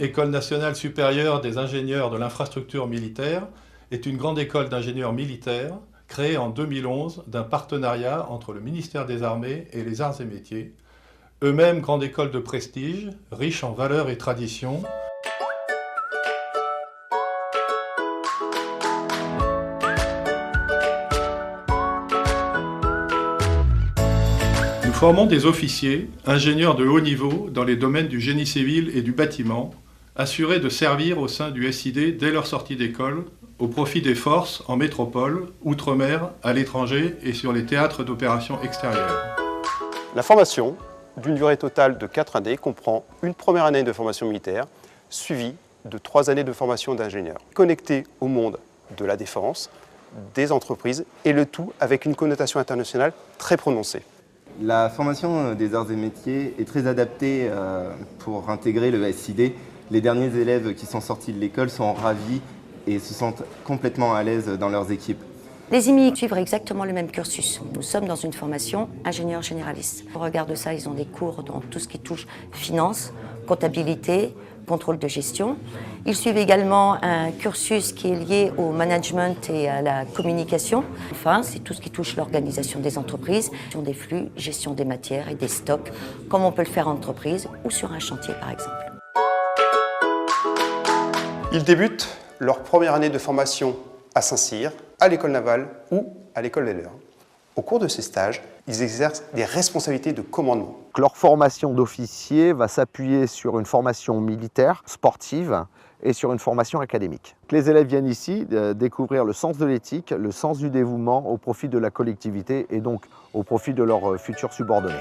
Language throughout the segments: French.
École nationale supérieure des ingénieurs de l'infrastructure militaire, est une grande école d'ingénieurs militaires créée en 2011 d'un partenariat entre le ministère des Armées et les Arts et Métiers, eux-mêmes grande école de prestige, riche en valeurs et traditions. Nous formons des officiers, ingénieurs de haut niveau dans les domaines du génie civil et du bâtiment, assurés de servir au sein du SID dès leur sortie d'école, au profit des forces en métropole, outre-mer, à l'étranger et sur les théâtres d'opérations extérieures. La formation, d'une durée totale de 4 années, comprend une première année de formation militaire, suivie de 3 années de formation d'ingénieur, connectés au monde de la défense, des entreprises, et le tout avec une connotation internationale très prononcée. La formation des arts et métiers est très adaptée pour intégrer le SID. Les derniers élèves qui sont sortis de l'école sont ravis et se sentent complètement à l'aise dans leurs équipes. Les IMI suivent exactement le même cursus. Nous sommes dans une formation ingénieur généraliste. Au regard de ça, ils ont des cours dans tout ce qui touche finance, comptabilité, contrôle de gestion. Ils suivent également un cursus qui est lié au management et à la communication. Enfin, c'est tout ce qui touche l'organisation des entreprises, gestion des flux, gestion des matières et des stocks, comme on peut le faire en entreprise ou sur un chantier par exemple. Ils débutent leur première année de formation à Saint-Cyr, à l'école navale ou à l'école des Leurs. Au cours de ces stages, ils exercent des responsabilités de commandement. Leur formation d'officier va s'appuyer sur une formation militaire, sportive et sur une formation académique. Les élèves viennent ici découvrir le sens de l'éthique, le sens du dévouement au profit de la collectivité et donc au profit de leurs futurs subordonnés.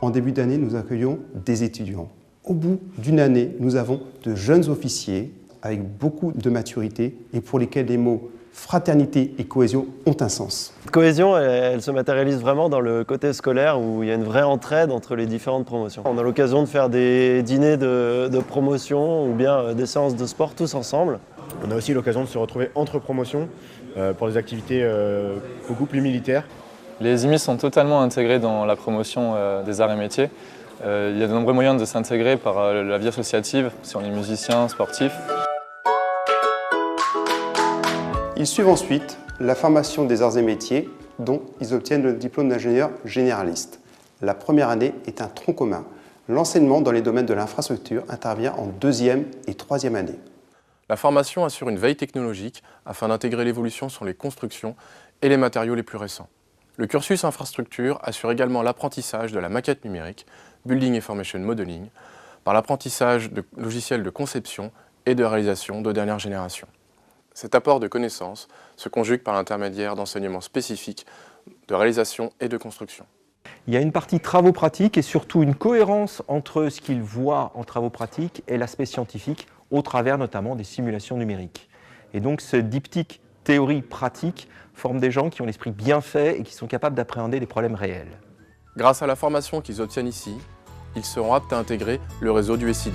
En début d'année, nous accueillons des étudiants. Au bout d'une année, nous avons de jeunes officiers avec beaucoup de maturité et pour lesquels les mots fraternité et cohésion ont un sens. Cohésion, elle se matérialise vraiment dans le côté scolaire où il y a une vraie entraide entre les différentes promotions. On a l'occasion de faire des dîners de promotion ou bien des séances de sport tous ensemble. On a aussi l'occasion de se retrouver entre promotions pour des activités beaucoup plus militaires. Les IMI sont totalement intégrés dans la promotion des arts et métiers. Il y a de nombreux moyens de s'intégrer par la vie associative, si on est musicien, sportif. Ils suivent ensuite la formation des arts et métiers dont ils obtiennent le diplôme d'ingénieur généraliste. La première année est un tronc commun. L'enseignement dans les domaines de l'infrastructure intervient en 2e et 3e année. La formation assure une veille technologique afin d'intégrer l'évolution sur les constructions et les matériaux les plus récents. Le cursus infrastructure assure également l'apprentissage de la maquette numérique, Building Information Modeling, par l'apprentissage de logiciels de conception et de réalisation de dernière génération. Cet apport de connaissances se conjugue par l'intermédiaire d'enseignements spécifiques de réalisation et de construction. Il y a une partie travaux pratiques et surtout une cohérence entre ce qu'ils voient en travaux pratiques et l'aspect scientifique, au travers notamment des simulations numériques. Et donc ce diptyque théorie-pratique forme des gens qui ont l'esprit bien fait et qui sont capables d'appréhender des problèmes réels. Grâce à la formation qu'ils obtiennent ici, ils seront aptes à intégrer le réseau du SID.